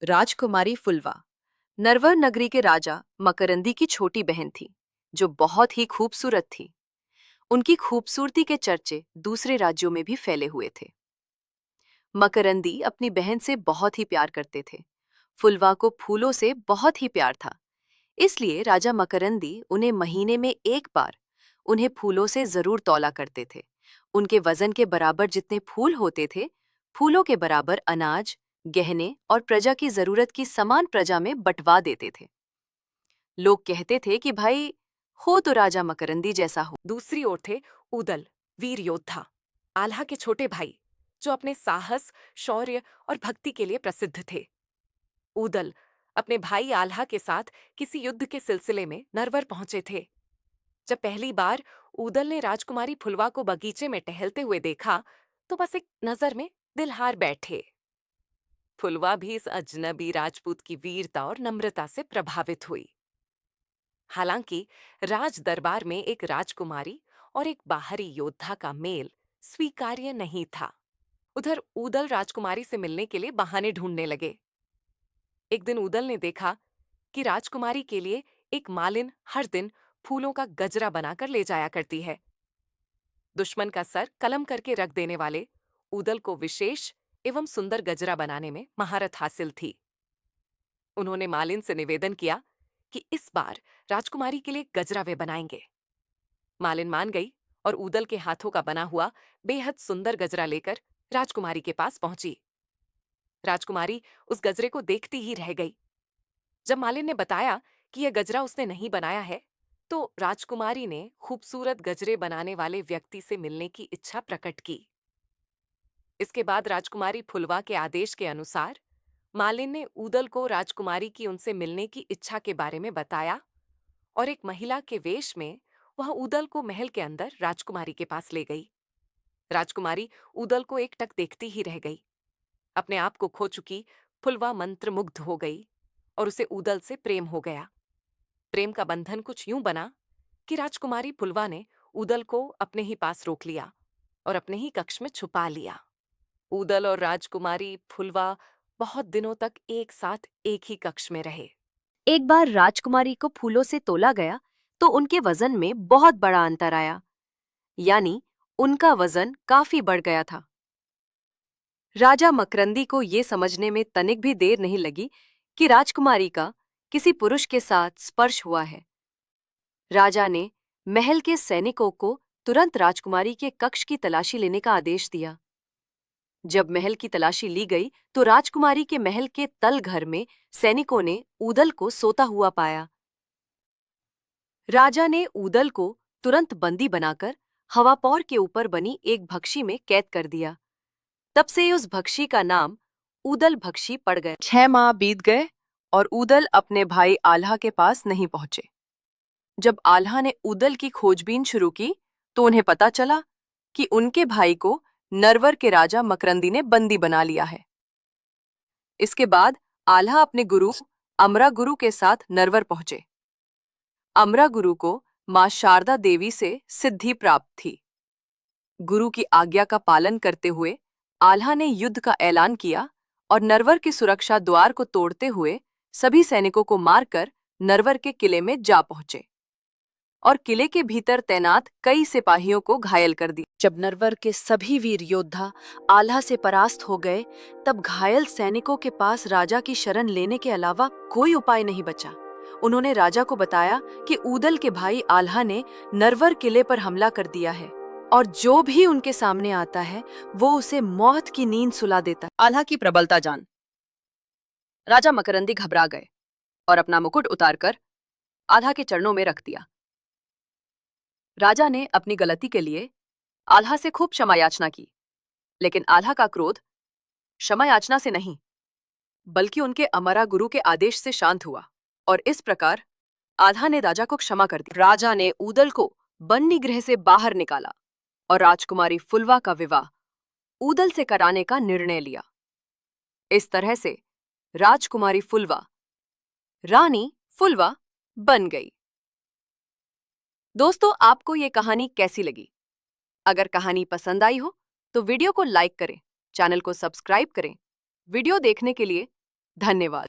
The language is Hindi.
राजकुमारी फुलवा नरवर नगरी के राजा मकरंदी की छोटी बहन थी, जो बहुत ही खूबसूरत थी। उनकी खूबसूरती के चर्चे दूसरे राज्यों में भी फैले हुए थे। मकरंदी अपनी बहन से बहुत ही प्यार करते थे। फुलवा को फूलों से बहुत ही प्यार था, इसलिए राजा मकरंदी उन्हें महीने में एक बार उन्हें फूलों से जरूर तौला करते थे। उनके वजन के बराबर जितने फूल होते थे, फूलों के बराबर अनाज, गहने और प्रजा की जरूरत की समान प्रजा में बंटवा देते थे। लोग कहते थे कि भाई हो तो राजा मकरंदी जैसा हो। दूसरी ओर थे उदल, वीर योद्धा, आल्हा के छोटे भाई, जो अपने साहस, शौर्य और भक्ति के लिए प्रसिद्ध थे। उदल अपने भाई आल्हा के साथ किसी युद्ध के सिलसिले में नरवर पहुंचे थे। जब पहली बार उदल ने राजकुमारी फुलवा को बगीचे में टहलते हुए देखा, तो बस एक नजर में दिल हार बैठे। फुलवा भी इस अजनबी राजपूत की वीरता और नम्रता से प्रभावित हुई। हालांकि राज दरबार में एक राजकुमारी और एक बाहरी योद्धा का मेल स्वीकार्य नहीं था। उधर उदल राजकुमारी से मिलने के लिए बहाने ढूंढने लगे। एक दिन उदल ने देखा कि राजकुमारी के लिए एक मालिन हर दिन फूलों का गजरा बनाकर ले जाया करती है। दुश्मन का सर कलम करके रख देने वाले उदल को विशेष एवं सुंदर गजरा बनाने में महारत हासिल थी। उन्होंने मालिन से निवेदन किया कि इस बार राजकुमारी के लिए गजरा वे बनाएंगे। मालिन मान गई और उदल के हाथों का बना हुआ बेहद सुंदर गजरा लेकर राजकुमारी के पास पहुंची। राजकुमारी उस गजरे को देखती ही रह गई। जब मालिन ने बताया कि यह गजरा उसने नहीं बनाया है, तो राजकुमारी ने खूबसूरत गजरे बनाने वाले व्यक्ति से मिलने की इच्छा प्रकट की। इसके बाद राजकुमारी फुलवा के आदेश के अनुसार मालिन ने उदल को राजकुमारी की उनसे मिलने की इच्छा के बारे में बताया और एक महिला के वेश में वह उदल को महल के अंदर राजकुमारी के पास ले गई। राजकुमारी उदल को एकटक देखती ही रह गई। अपने आप को खो चुकी फुलवा मंत्रमुग्ध हो गई और उसे उदल से प्रेम हो गया। प्रेम का बंधन कुछ यूं बना कि राजकुमारी फुलवा ने उदल को अपने ही पास रोक लिया और अपने ही कक्ष में छुपा लिया। उदल और राजकुमारी फुलवा बहुत दिनों तक एक साथ एक ही कक्ष में रहे। एक बार राजकुमारी को फूलों से तोला गया तो उनके वजन में बहुत बड़ा अंतर आया, यानी उनका वजन काफी बढ़ गया था। राजा मकरंदी को ये समझने में तनिक भी देर नहीं लगी कि राजकुमारी का किसी पुरुष के साथ स्पर्श हुआ है। राजा ने महल के सैनिकों को तुरंत राजकुमारी के कक्ष की तलाशी लेने का आदेश दिया। जब महल की तलाशी ली गई तो राजकुमारी के महल के तल घर में सैनिकों ने ऊदल को सोता हुआ पाया। राजा ने ऊदल को तुरंत बंदी बनाकर हवापौर के ऊपर बनी एक भक्षी में कैद कर दिया। तब से उस भक्षी का नाम ऊदल भक्षी पड़ गया। 6 माह बीत गए और ऊदल अपने भाई आल्हा के पास नहीं पहुंचे। जब आल्हा ने ऊदल की खोजबीन शुरू की तो उन्हें पता चला कि उनके भाई को नरवर के राजा मकरंदी ने बंदी बना लिया है। इसके बाद आल्हा अपने गुरु अमरा गुरु के साथ नरवर पहुंचे। अमरा गुरु को मां शारदा देवी से सिद्धि प्राप्त थी। गुरु की आज्ञा का पालन करते हुए आल्हा ने युद्ध का ऐलान किया और नरवर के सुरक्षा द्वार को तोड़ते हुए सभी सैनिकों को मारकर नरवर के किले में जा पहुंचे और किले के भीतर तैनात कई सिपाहियों को घायल कर दिया। जब नरवर के सभी वीर योद्धा आल्हा से परास्त हो गए, तब घायल सैनिकों के पास राजा की शरण लेने के अलावा कोई उपाय नहीं बचा। उन्होंने राजा को बताया कि ऊदल के भाई आल्हा ने नरवर किले पर हमला कर दिया है और जो भी उनके सामने आता है वो उसे मौत की नींद सुला देता है। आल्हा की प्रबलता जान राजा मकरंदी घबरा गए और अपना मुकुट उतारकर आल्हा के चरणों में रख दिया। राजा ने अपनी गलती के लिए आल्हा से खूब क्षमा याचना की, लेकिन आल्हा का क्रोध क्षमा याचना से नहीं बल्कि उनके अमरा गुरु के आदेश से शांत हुआ और इस प्रकार आल्हा ने राजा को क्षमा कर दिया। राजा ने ऊदल को बन्नी गृह से बाहर निकाला और राजकुमारी फुलवा का विवाह ऊदल से कराने का निर्णय लिया। इस तरह से राजकुमारी फुलवा रानी फुलवा बन गई। दोस्तों, आपको ये कहानी कैसी लगी? अगर कहानी पसंद आई हो तो वीडियो को लाइक करें, चैनल को सब्सक्राइब करें। वीडियो देखने के लिए धन्यवाद।